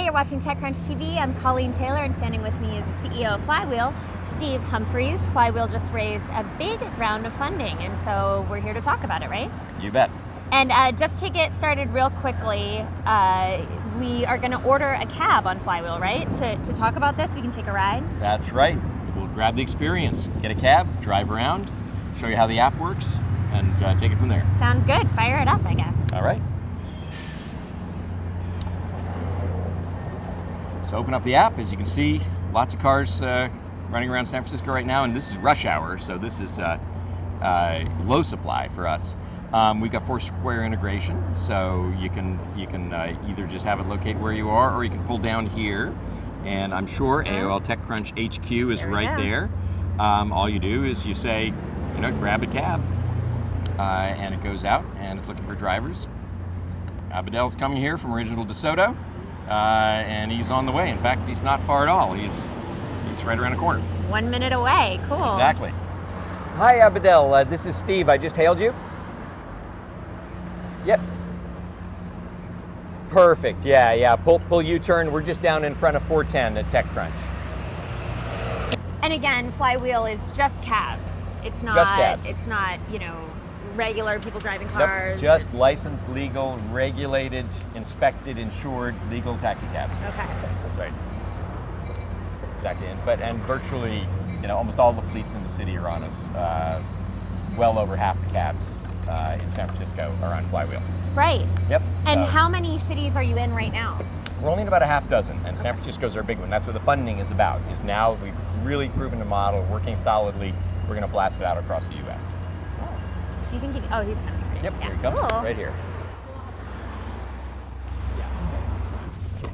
you're watching TechCrunch TV. I'm Colleen Taylor, and standing with me is the CEO of FlyWheel, Steve Humphreys. FlyWheel just raised a big round of funding, and so we're here to talk about it, right? You bet. And just to get started real quickly, we are going to order a cab on FlyWheel, right? To talk about this, we can take a ride. That's right. We'll grab the experience, get a cab, drive around, show you how the app works, and take it from there. Sounds good. Fire it up, I guess. All right. So open up the app. As you can see, lots of cars running around San Francisco right now, and this is rush hour, so this is low supply for us. We've got Foursquare integration, so you can either just have it locate where you are, or you can pull down here, and I'm sure AOL TechCrunch HQ is right there. All you do is you say, grab a cab, and it goes out, and it's looking for drivers. Abdel's coming here from Original DeSoto. And he's on the way. In fact, he's not far at all. He's right around the corner. 1 minute away. Cool. Exactly. Hi, Abdel. This is Steve. I just hailed you. Yep. Perfect. Yeah. Pull U-turn. We're just down in front of 410 at TechCrunch. And again, FlyWheel is just cabs. It's not. Just cabs. It's not. Regular people driving cars. Nope, just licensed, legal, regulated, inspected, insured, legal taxi cabs. Okay. That's right. Exactly. And virtually, almost all the fleets in the city are on us. Well over half the cabs in San Francisco are on FlyWheel. Right. Yep. And how many cities are you in right now? We're only in about a half dozen, and San Francisco's our big one. That's what the funding is about. Is now we've really proven the model, working solidly. We're going to blast it out across the U.S. Do you think he's coming? Right? Yep, here he comes, cool. Right here.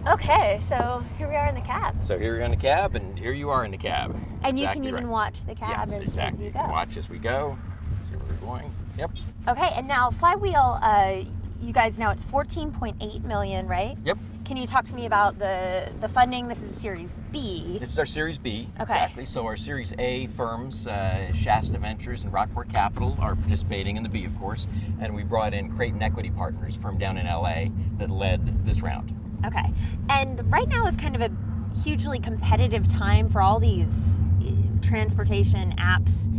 Okay, so here we are in the cab. So here you're in the cab, and here you are in the cab. And you can even watch the cab as exactly. you go. You can watch as we go, see where we're going. Yep. Okay, and now FlyWheel, you guys know it's 14.8 million, right? Yep. Can you talk to me about the funding? This is Series B. This is our Series B, okay. Exactly. So our Series A firms, Shasta Ventures and Rockport Capital, are participating in the B, of course, and we brought in Creighton Equity Partners, a firm down in LA that led this round. Okay, and right now is kind of a hugely competitive time for all these transportation apps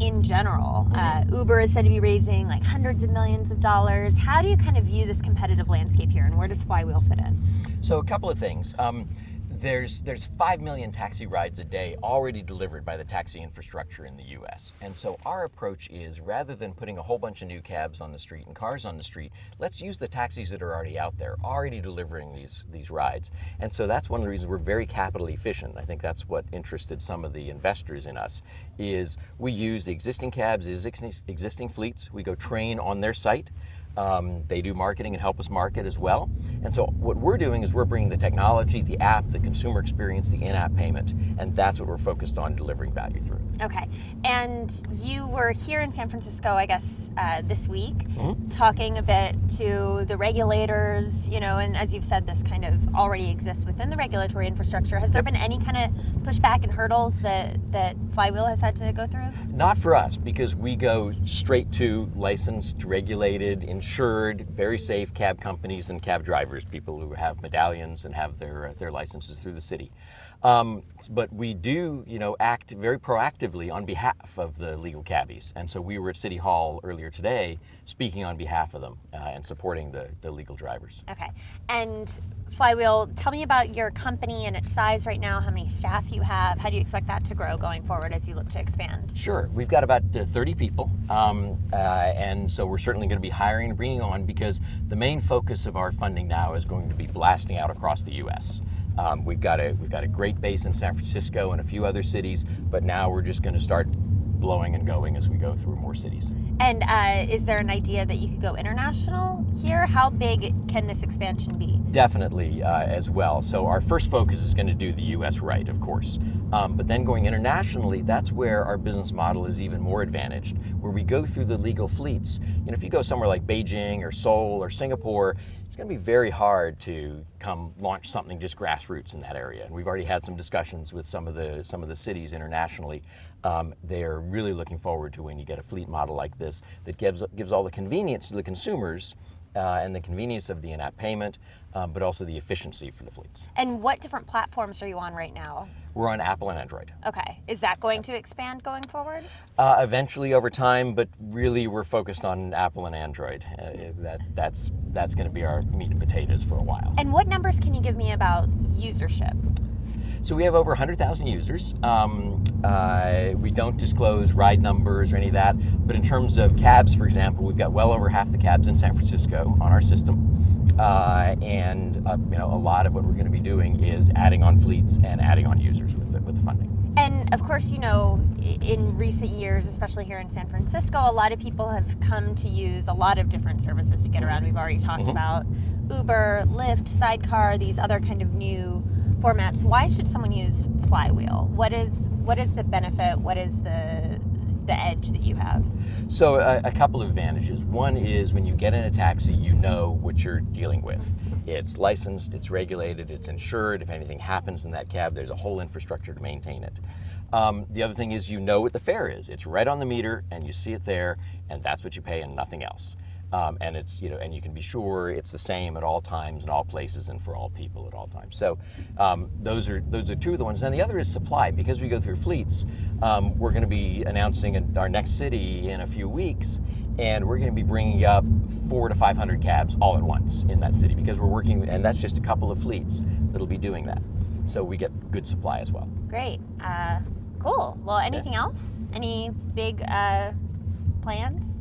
in general. Uber is said to be raising like hundreds of millions of dollars. How do you kind of view this competitive landscape here, and where does FlyWheel fit in? So a couple of things. There's 5 million taxi rides a day already delivered by the taxi infrastructure in the U.S. And so our approach is, rather than putting a whole bunch of new cabs on the street and cars on the street, let's use the taxis that are already out there, already delivering these rides. And so that's one of the reasons we're very capital efficient. I think that's what interested some of the investors in us, is we use the existing cabs, existing fleets. We go train on their site. They do marketing and help us market as well. And so what we're doing is we're bringing the technology, the app, the consumer experience, the in-app payment, and that's what we're focused on delivering value through. Okay, and you were here in San Francisco, I guess, this week, talking a bit to the regulators, and as you've said, this kind of already exists within the regulatory infrastructure. Has there been any kind of pushback and hurdles that FlyWheel has had to go through? Not for us, because we go straight to licensed, regulated, insured, very safe cab companies and cab drivers, people who have medallions and have their licenses through the city. But we do, act very proactively on behalf of the legal cabbies. And so we were at City Hall earlier today speaking on behalf of them and supporting the legal drivers. Okay. And FlyWheel, tell me about your company and its size right now, how many staff you have, how do you expect that to grow going forward as you look to expand? Sure. We've got about 30 people, and so we're certainly going to be hiring and bringing on, because the main focus of our funding now is going to be blasting out across the U.S. We've got a great base in San Francisco and a few other cities, but now we're just going to start blowing and going as we go through more cities. And is there an idea that you could go international here? How big can this expansion be? Definitely as well. So our first focus is going to do the U.S. right, of course. But then going internationally, that's where our business model is even more advantaged, where we go through the legal fleets. If you go somewhere like Beijing or Seoul or Singapore, it's going to be very hard to come launch something just grassroots in that area. And we've already had some discussions with some of the cities internationally. They're really looking forward to when you get a fleet model like this that gives all the convenience to the consumers and the convenience of the in-app payment, but also the efficiency for the fleets. And what different platforms are you on right now? We're on Apple and Android. Okay. Is that going to expand going forward? Eventually over time, but really we're focused on Apple and Android. That's going to be our meat and potatoes for a while. And what numbers can you give me about usership? So we have over 100,000 users. We don't disclose ride numbers or any of that, but in terms of cabs, for example, we've got well over half the cabs in San Francisco on our system. A lot of what we're going to be doing is adding on fleets and adding on users with the funding. And of course, in recent years, especially here in San Francisco, a lot of people have come to use a lot of different services to get around. We've already talked about Uber, Lyft, Sidecar, these other kind of new formats. Why should someone use FlyWheel? What is the benefit? What is the edge that you have? So a couple of advantages. One is when you get in a taxi, you know what you're dealing with. It's licensed, it's regulated, it's insured. If anything happens in that cab, there's a whole infrastructure to maintain it. The other thing is you know what the fare is. It's right on the meter and you see it there, and that's what you pay and nothing else. And it's and you can be sure it's the same at all times in all places and for all people at all times. So those are two of the ones. And the other is supply. Because we go through fleets, we're going to be announcing our next city in a few weeks, and we're going to be bringing up 400 to 500 cabs all at once in that city because we're working, and that's just a couple of fleets that'll be doing that. So we get good supply as well. Great. Cool. Well, anything else? Any big plans?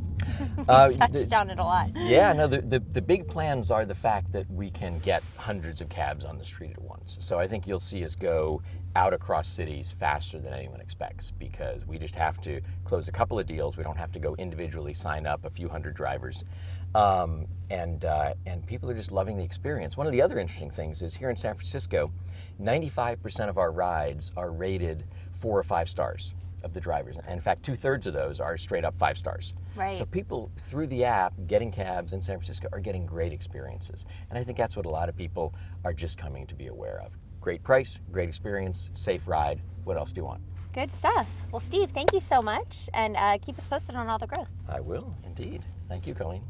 We've touched on it a lot. Yeah, no, the big plans are the fact that we can get hundreds of cabs on the street at once. So I think you'll see us go out across cities faster than anyone expects because we just have to close a couple of deals. We don't have to go individually sign up a few hundred drivers. And people are just loving the experience. One of the other interesting things is here in San Francisco, 95% of our rides are rated 4 or 5 stars of the drivers. And in fact, 2/3 of those are straight up 5 stars. Right. So people through the app getting cabs in San Francisco are getting great experiences. And I think that's what a lot of people are just coming to be aware of. Great price, great experience, safe ride. What else do you want? Good stuff. Well, Steve, thank you so much, and keep us posted on all the growth. I will, indeed. Thank you, Colleen.